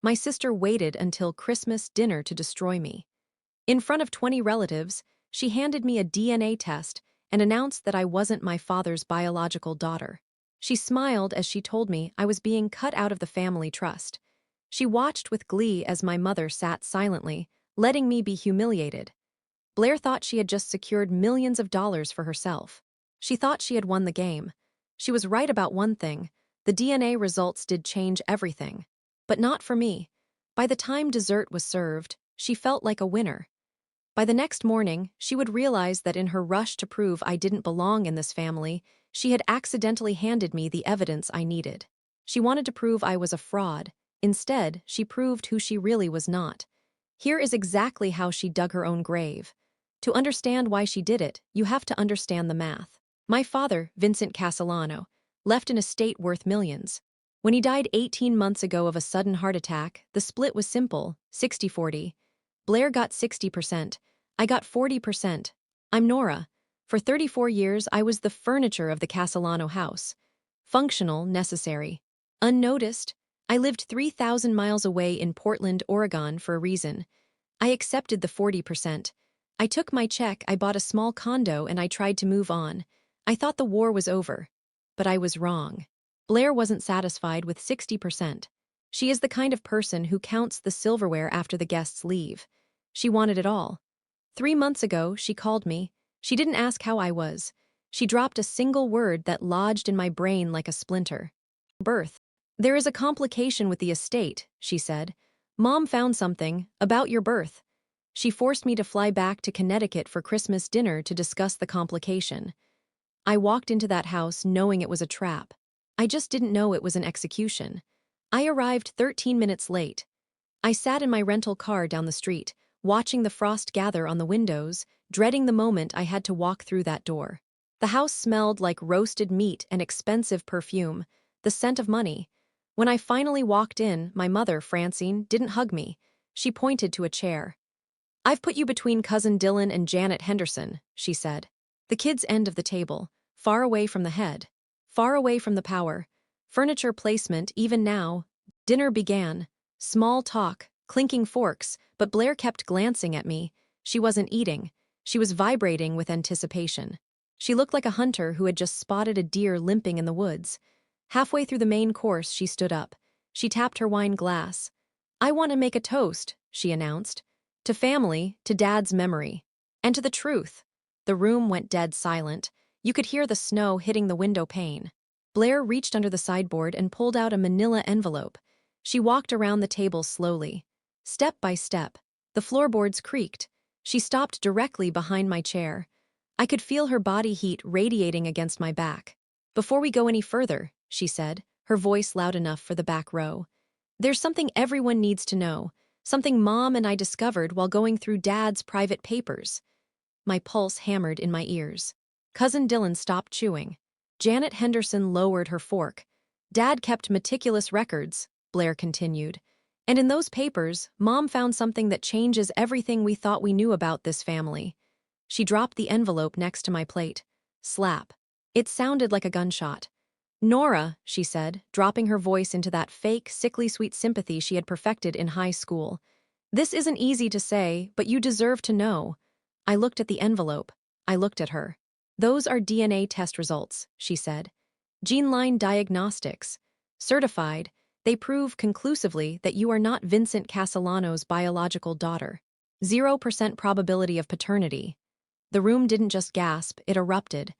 My sister waited until Christmas dinner to destroy me. In front of 20 relatives, she handed me a DNA test and announced that I wasn't my father's biological daughter. She smiled as she told me I was being cut out of the family trust. She watched with glee as my mother sat silently, letting me be humiliated. Blair thought she had just secured millions of dollars for herself. She thought she had won the game. She was right about one thing: the DNA results did change everything. But not for me. By the time dessert was served, she felt like a winner. By the next morning, she would realize that in her rush to prove I didn't belong in this family, she had accidentally handed me the evidence I needed. She wanted to prove I was a fraud. Instead, she proved who she really was not. Here is exactly how she dug her own grave. To understand why she did it, you have to understand the math. My father, Vincent Castellano, left an estate worth millions. When he died 18 months ago of a sudden heart attack, the split was simple, 60-40. Blair got 60%. I got 40%. I'm Nora. For 34 years, I was the furniture of the Castellano house. Functional, necessary. Unnoticed. I lived 3,000 miles away in Portland, Oregon for a reason. I accepted the 40%. I took my check, I bought a small condo, and I tried to move on. I thought the war was over. But I was wrong. Blair wasn't satisfied with 60%. She is the kind of person who counts the silverware after the guests leave. She wanted it all. 3 months ago, she called me. She didn't ask how I was. She dropped a single word that lodged in my brain like a splinter. Birth. There is a complication with the estate, she said. Mom found something about your birth. She forced me to fly back to Connecticut for Christmas dinner to discuss the complication. I walked into that house knowing it was a trap. I just didn't know it was an execution. I arrived 13 minutes late. I sat in my rental car down the street, watching the frost gather on the windows, dreading the moment I had to walk through that door. The house smelled like roasted meat and expensive perfume, the scent of money. When I finally walked in, my mother, Francine, didn't hug me. She pointed to a chair. "I've put you between Cousin Dylan and Janet Henderson," she said. The kids' end of the table, far away from the head, far away from the power. Furniture placement, even now. Dinner began. Small talk, clinking forks, but Blair kept glancing at me. She wasn't eating. She was vibrating with anticipation. She looked like a hunter who had just spotted a deer limping in the woods. Halfway through the main course, she stood up. She tapped her wine glass. "I want to make a toast," she announced. "To family, to Dad's memory, and to the truth." The room went dead silent. You could hear the snow hitting the window pane. Blair reached under the sideboard and pulled out a manila envelope. She walked around the table slowly. Step by step, the floorboards creaked. She stopped directly behind my chair. I could feel her body heat radiating against my back. "Before we go any further," she said, her voice loud enough for the back row, "there's something everyone needs to know, something Mom and I discovered while going through Dad's private papers." My pulse hammered in my ears. Cousin Dylan stopped chewing. Janet Henderson lowered her fork. "Dad kept meticulous records," Blair continued. "And in those papers, Mom found something that changes everything we thought we knew about this family." She dropped the envelope next to my plate. Slap. It sounded like a gunshot. "Nora," she said, dropping her voice into that fake, sickly sweet sympathy she had perfected in high school. "This isn't easy to say, but you deserve to know." I looked at the envelope. I looked at her. "Those are DNA test results," she said. "Gene-line diagnostics. Certified. They prove conclusively that you are not Vincent Castellano's biological daughter. 0% probability of paternity." The room didn't just gasp, it erupted.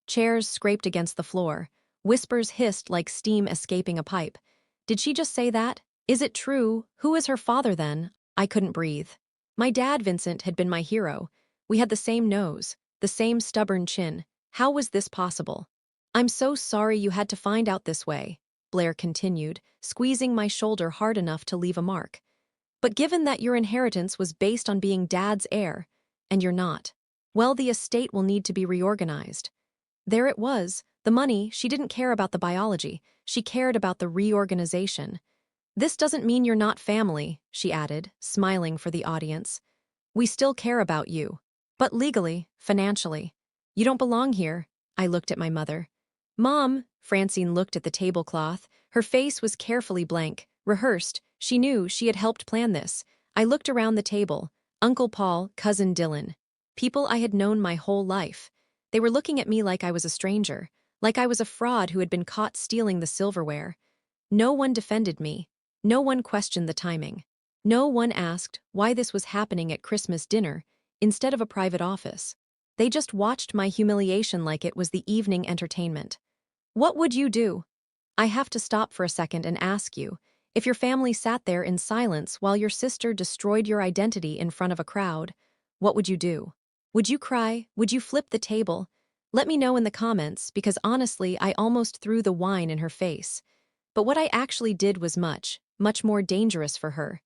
Chairs scraped against the floor. Whispers hissed like steam escaping a pipe. Did she just say that? Is it true? Who is her father then? I couldn't breathe. My dad, Vincent, had been my hero. We had the same nose, the same stubborn chin. How was this possible? "I'm so sorry you had to find out this way," Blair continued, squeezing my shoulder hard enough to leave a mark. "But given that your inheritance was based on being Dad's heir, and you're not, well, the estate will need to be reorganized." There it was. The money, she didn't care about the biology. She cared about the reorganization. "This doesn't mean you're not family," she added, smiling for the audience. "We still care about you. But legally, financially. You don't belong here." I looked at my mother. "Mom," Francine looked at the tablecloth. Her face was carefully blank, rehearsed. She knew she had helped plan this. I looked around the table. Uncle Paul, cousin Dylan. People I had known my whole life. They were looking at me like I was a stranger, like I was a fraud who had been caught stealing the silverware. No one defended me. No one questioned the timing. No one asked why this was happening at Christmas dinner instead of a private office. They just watched my humiliation like it was the evening entertainment. What would you do? I have to stop for a second and ask you, if your family sat there in silence while your sister destroyed your identity in front of a crowd, what would you do? Would you cry? Would you flip the table? Let me know in the comments, because honestly, I almost threw the wine in her face. But what I actually did was much, much more dangerous for her.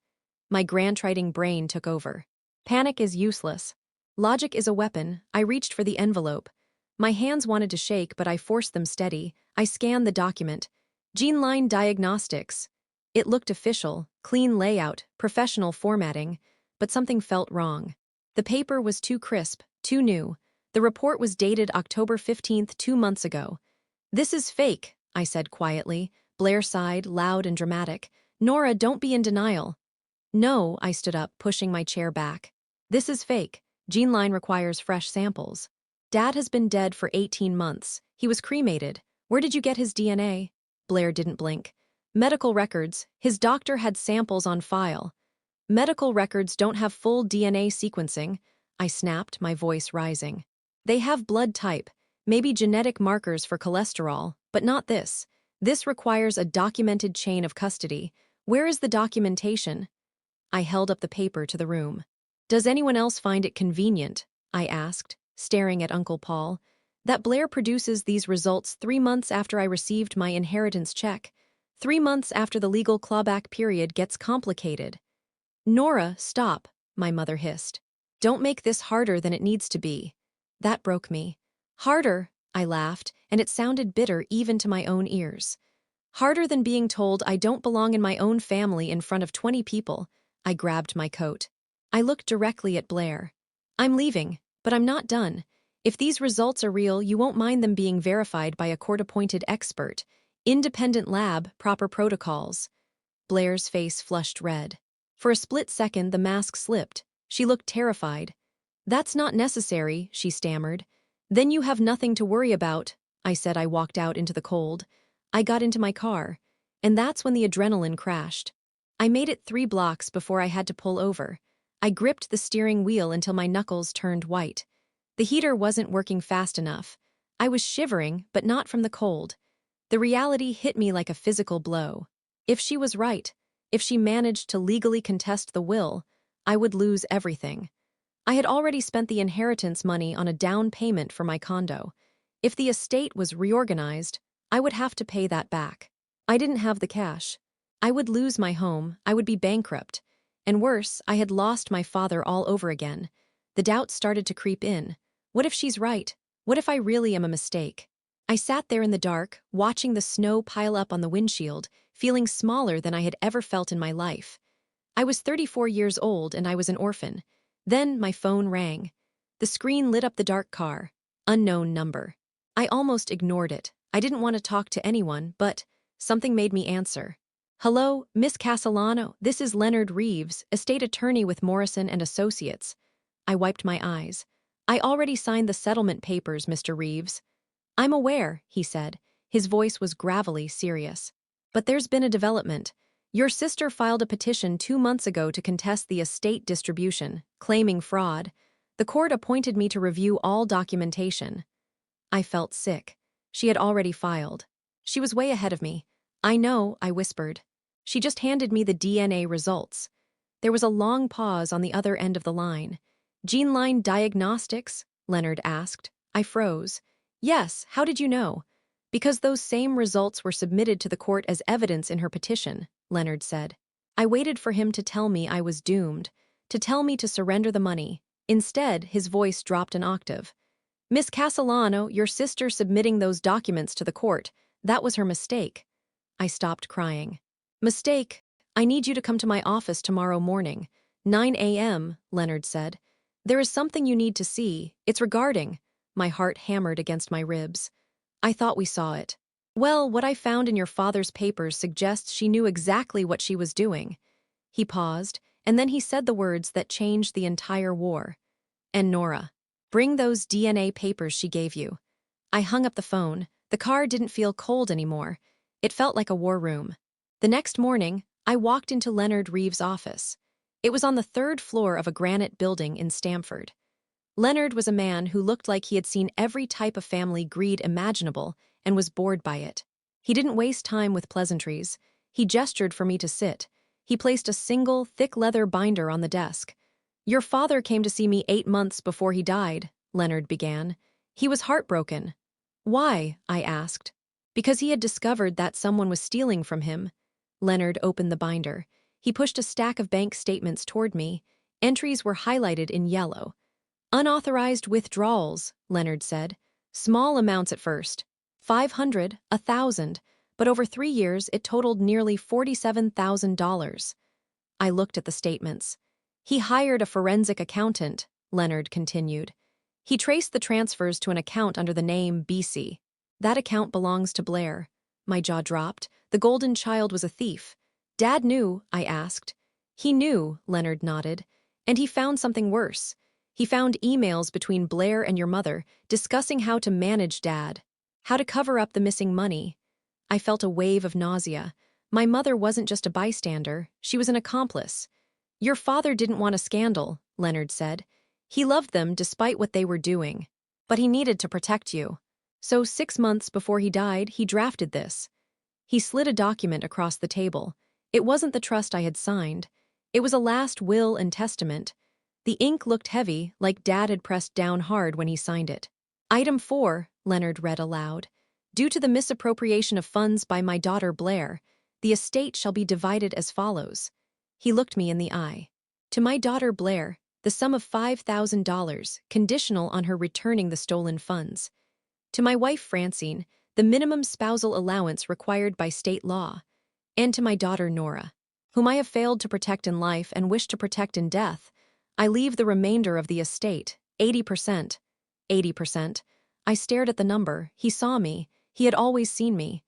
My grandtriding brain took over. Panic is useless. Logic is a weapon. I reached for the envelope. My hands wanted to shake, but I forced them steady. I scanned the document. Gene line diagnostics. It looked official, clean layout, professional formatting, but something felt wrong. The paper was too crisp, too new. The report was dated October 15th, 2 months ago. This is fake, I said quietly. Blair sighed, loud and dramatic. Nora, don't be in denial. No, I stood up, pushing my chair back. This is fake. Gene line requires fresh samples. Dad has been dead for 18 months. He was cremated. Where did you get his DNA? Blair didn't blink. Medical records. His doctor had samples on file. Medical records don't have full DNA sequencing, I snapped, my voice rising. They have blood type, maybe genetic markers for cholesterol, but not this. This requires a documented chain of custody. Where is the documentation? I held up the paper to the room. Does anyone else find it convenient? I asked, staring at Uncle Paul. That Blair produces these results 3 months after I received my inheritance check. 3 months after the legal clawback period gets complicated. Nora, stop, my mother hissed. Don't make this harder than it needs to be. That broke me. Harder, I laughed, and it sounded bitter even to my own ears. Harder than being told I don't belong in my own family in front of 20 people. I grabbed my coat. I looked directly at Blair. I'm leaving, but I'm not done. If these results are real, you won't mind them being verified by a court-appointed expert. Independent lab, proper protocols. Blair's face flushed red. For a split second, the mask slipped. She looked terrified. That's not necessary, she stammered. Then you have nothing to worry about, I said. I walked out into the cold. I got into my car. And that's when the adrenaline crashed. I made it 3 blocks before I had to pull over. I gripped the steering wheel until my knuckles turned white. The heater wasn't working fast enough. I was shivering, but not from the cold. The reality hit me like a physical blow. If she was right, if she managed to legally contest the will, I would lose everything. I had already spent the inheritance money on a down payment for my condo. If the estate was reorganized, I would have to pay that back. I didn't have the cash. I would lose my home, I would be bankrupt. And worse, I had lost my father all over again. The doubt started to creep in. What if she's right? What if I really am a mistake? I sat there in the dark, watching the snow pile up on the windshield, feeling smaller than I had ever felt in my life. I was 34 years old and I was an orphan. Then my phone rang. The screen lit up the dark car. Unknown number. I almost ignored it. I didn't want to talk to anyone, but something made me answer. Hello, Miss Castellano, this is Leonard Reeves, estate attorney with Morrison and Associates. I wiped my eyes. I already signed the settlement papers, Mr. Reeves. I'm aware, he said. His voice was gravelly serious. But there's been a development. Your sister filed a petition 2 months ago to contest the estate distribution, claiming fraud. The court appointed me to review all documentation. I felt sick. She had already filed. She was way ahead of me. I know, I whispered. She just handed me the DNA results. There was a long pause on the other end of the line. Gene line diagnostics? Leonard asked. I froze. Yes, how did you know? Because those same results were submitted to the court as evidence in her petition, Leonard said. I waited for him to tell me I was doomed, to tell me to surrender the money. Instead, his voice dropped an octave. Miss Castellano, your sister submitting those documents to the court, that was her mistake. I stopped crying. Mistake? I need you to come to my office tomorrow morning. 9 a.m., Leonard said. There is something you need to see. It's regarding. My heart hammered against my ribs. I thought we saw it. Well, what I found in your father's papers suggests she knew exactly what she was doing. He paused, and then he said the words that changed the entire war. And Nora, bring those DNA papers she gave you. I hung up the phone. The car didn't feel cold anymore. It felt like a war room. The next morning, I walked into Leonard Reeves' office. It was on the third floor of a granite building in Stamford. Leonard was a man who looked like he had seen every type of family greed imaginable and was bored by it. He didn't waste time with pleasantries. He gestured for me to sit. He placed a single, thick leather binder on the desk. Your father came to see me 8 months before he died, Leonard began. He was heartbroken. Why? I asked. Because he had discovered that someone was stealing from him. Leonard opened the binder. He pushed a stack of bank statements toward me. Entries were highlighted in yellow. Unauthorized withdrawals, Leonard said. Small amounts at first. 500, 1,000, but over 3 years it totaled nearly $47,000. I looked at the statements. He hired a forensic accountant, Leonard continued. He traced the transfers to an account under the name BC. That account belongs to Blair. My jaw dropped. The golden child was a thief. Dad knew, I asked. He knew, Leonard nodded. And he found something worse. He found emails between Blair and your mother discussing how to manage Dad, how to cover up the missing money. I felt a wave of nausea. My mother wasn't just a bystander, she was an accomplice. Your father didn't want a scandal, Leonard said. He loved them despite what they were doing. But he needed to protect you. So 6 months before he died, he drafted this. He slid a document across the table. It wasn't the trust I had signed. It was a last will and testament. The ink looked heavy, like Dad had pressed down hard when he signed it. Item 4, Leonard read aloud. Due to the misappropriation of funds by my daughter Blair, the estate shall be divided as follows. He looked me in the eye. To my daughter Blair, the sum of $5,000, conditional on her returning the stolen funds. To my wife Francine, the minimum spousal allowance required by state law. And to my daughter Nora, whom I have failed to protect in life and wish to protect in death, I leave the remainder of the estate, 80%. 80%. I stared at the number. He saw me. He had always seen me.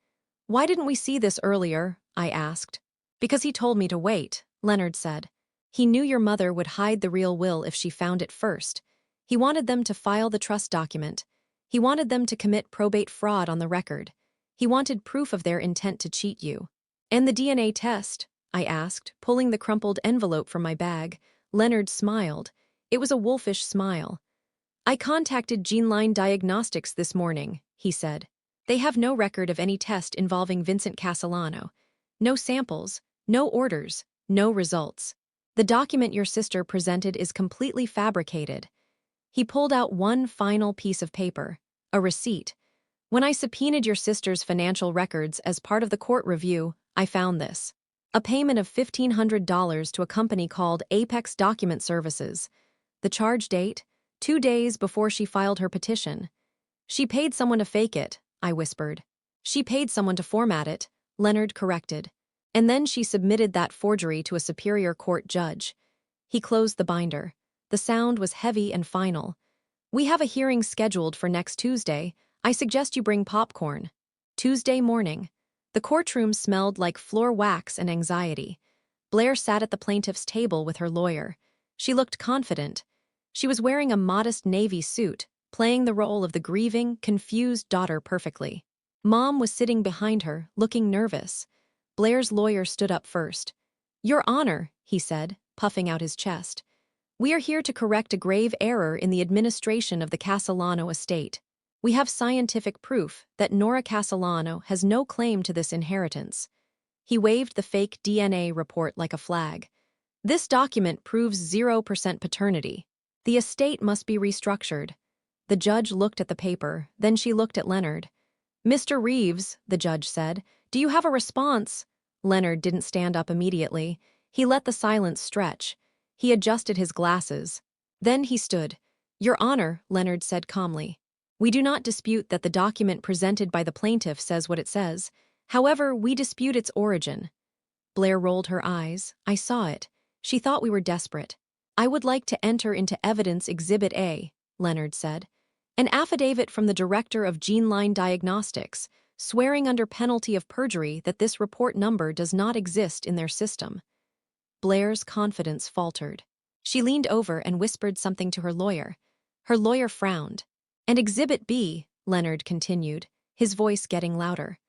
Why didn't we see this earlier? I asked. Because he told me to wait, Leonard said. He knew your mother would hide the real will if she found it first. He wanted them to file the trust document. He wanted them to commit probate fraud on the record. He wanted proof of their intent to cheat you. And the DNA test? I asked, pulling the crumpled envelope from my bag. Leonard smiled. It was a wolfish smile. I contacted Geneline Diagnostics this morning, he said. They have no record of any test involving Vincent Castellano. No samples, no orders, no results. The document your sister presented is completely fabricated. He pulled out one final piece of paper, a receipt. When I subpoenaed your sister's financial records as part of the court review, I found this. A payment of $1,500 to a company called Apex Document Services. The charge date? 2 days before she filed her petition. She paid someone to fake it, I whispered. She paid someone to format it, Leonard corrected. And then she submitted that forgery to a superior court judge. He closed the binder. The sound was heavy and final. We have a hearing scheduled for next Tuesday. I suggest you bring popcorn. Tuesday morning. The courtroom smelled like floor wax and anxiety. Blair sat at the plaintiff's table with her lawyer. She looked confident. She was wearing a modest navy suit, playing the role of the grieving, confused daughter perfectly. Mom was sitting behind her, looking nervous. Blair's lawyer stood up first. Your Honor, he said, puffing out his chest. We are here to correct a grave error in the administration of the Castellano estate. We have scientific proof that Nora Castellano has no claim to this inheritance. He waved the fake DNA report like a flag. This document proves 0% paternity. The estate must be restructured. The judge looked at the paper, then she looked at Leonard. Mr. Reeves, the judge said, do you have a response? Leonard didn't stand up immediately. He let the silence stretch. He adjusted his glasses. Then he stood. Your Honor, Leonard said calmly. We do not dispute that the document presented by the plaintiff says what it says. However, we dispute its origin. Blair rolled her eyes. I saw it. She thought we were desperate. I would like to enter into evidence Exhibit A, Leonard said. An affidavit from the director of Geneline Diagnostics, swearing under penalty of perjury that this report number does not exist in their system. Blair's confidence faltered. She leaned over and whispered something to her lawyer. Her lawyer frowned. And Exhibit B, Leonard continued, his voice getting louder.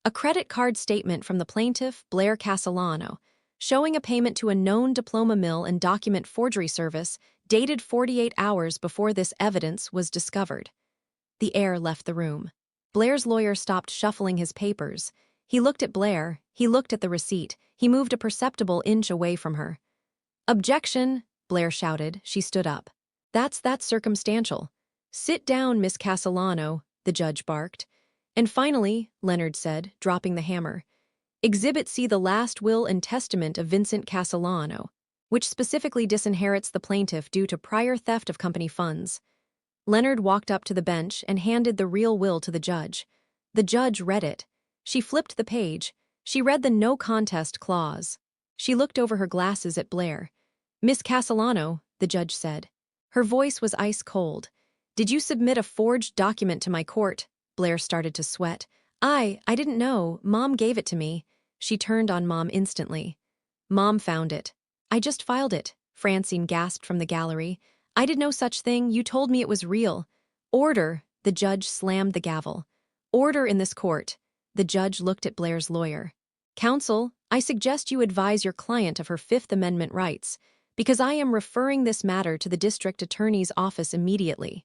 A credit card statement from the plaintiff, Blair Castellano, showing a payment to a known diploma mill and document forgery service dated 48 hours before this evidence was discovered. The heir left the room. Blair's lawyer stopped shuffling his papers. He looked at Blair, he looked at the receipt, he moved a perceptible inch away from her. "Objection," Blair shouted. She stood up. That's circumstantial." "Sit down, Miss Castellano," the judge barked. "And finally," Leonard said, dropping the hammer, "Exhibit C, the last will and testament of Vincent Castellano, which specifically disinherits the plaintiff due to prior theft of company funds." Leonard walked up to the bench and handed the real will to the judge. The judge read it. She flipped the page. She read the no contest clause. She looked over her glasses at Blair. "Miss Castellano," the judge said. Her voice was ice cold. "Did you submit a forged document to my court?" Blair started to sweat. I didn't know. Mom gave it to me." She turned on Mom instantly. "Mom found it." "I just filed it," Francine gasped from the gallery. "I did no such thing. You told me it was real." "Order," the judge slammed the gavel. "Order in this court." The judge looked at Blair's lawyer. "Counsel, I suggest you advise your client of her Fifth Amendment rights, because I am referring this matter to the district attorney's office immediately."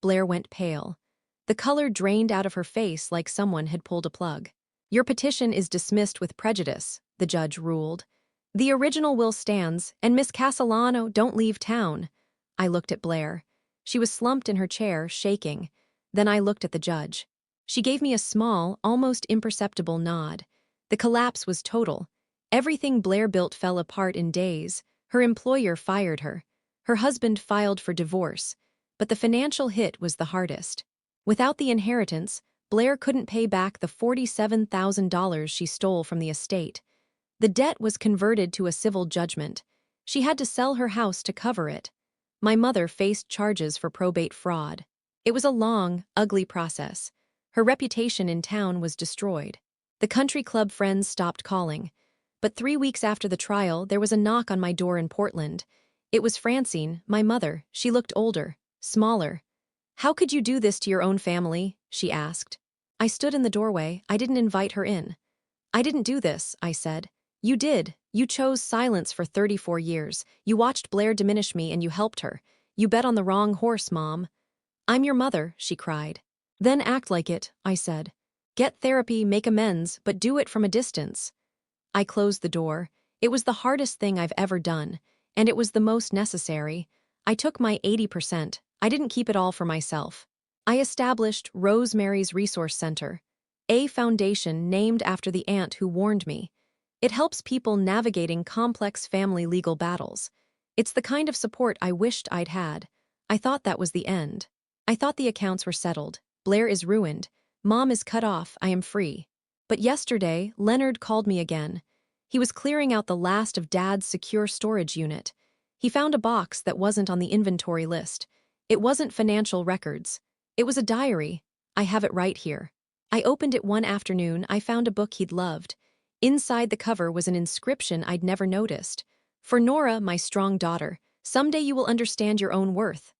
Blair went pale. The color drained out of her face like someone had pulled a plug. "Your petition is dismissed with prejudice," the judge ruled. "The original will stands, and Miss Castellano, don't leave town." I looked at Blair. She was slumped in her chair, shaking. Then I looked at the judge. She gave me a small, almost imperceptible nod. The collapse was total. Everything Blair built fell apart in days. Her employer fired her. Her husband filed for divorce. But the financial hit was the hardest. Without the inheritance, Blair couldn't pay back the $47,000 she stole from the estate. The debt was converted to a civil judgment. She had to sell her house to cover it. My mother faced charges for probate fraud. It was a long, ugly process. Her reputation in town was destroyed. The country club friends stopped calling. But 3 weeks after the trial, there was a knock on my door in Portland. It was Francine, my mother. She looked older, smaller. "How could you do this to your own family?" she asked. I stood in the doorway. I didn't invite her in. "I didn't do this," I said. "You did. You chose silence for 34 years. You watched Blair diminish me and you helped her. You bet on the wrong horse, Mom." "I'm your mother," she cried. "Then act like it," I said. "Get therapy, make amends, but do it from a distance." I closed the door. It was the hardest thing I've ever done, and it was the most necessary. I took my 80%. I didn't keep it all for myself. I established Rosemary's Resource Center, a foundation named after the aunt who warned me. It helps people navigating complex family legal battles. It's the kind of support I wished I'd had. I thought that was the end. I thought the accounts were settled. Blair is ruined. Mom is cut off. I am free. But yesterday, Leonard called me again. He was clearing out the last of Dad's secure storage unit. He found a box that wasn't on the inventory list. It wasn't financial records. It was a diary. I have it right here. I opened it one afternoon. I found a book he'd loved. Inside the cover was an inscription I'd never noticed. "For Nora, my strong daughter, someday you will understand your own worth."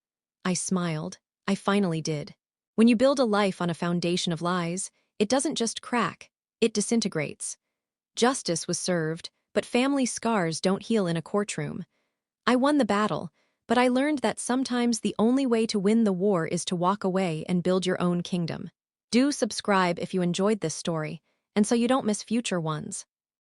I smiled. I finally did. When you build a life on a foundation of lies, it doesn't just crack, it disintegrates. Justice was served, but family scars don't heal in a courtroom. I won the battle, but I learned that sometimes the only way to win the war is to walk away and build your own kingdom. Do subscribe if you enjoyed this story, and so you don't miss future ones.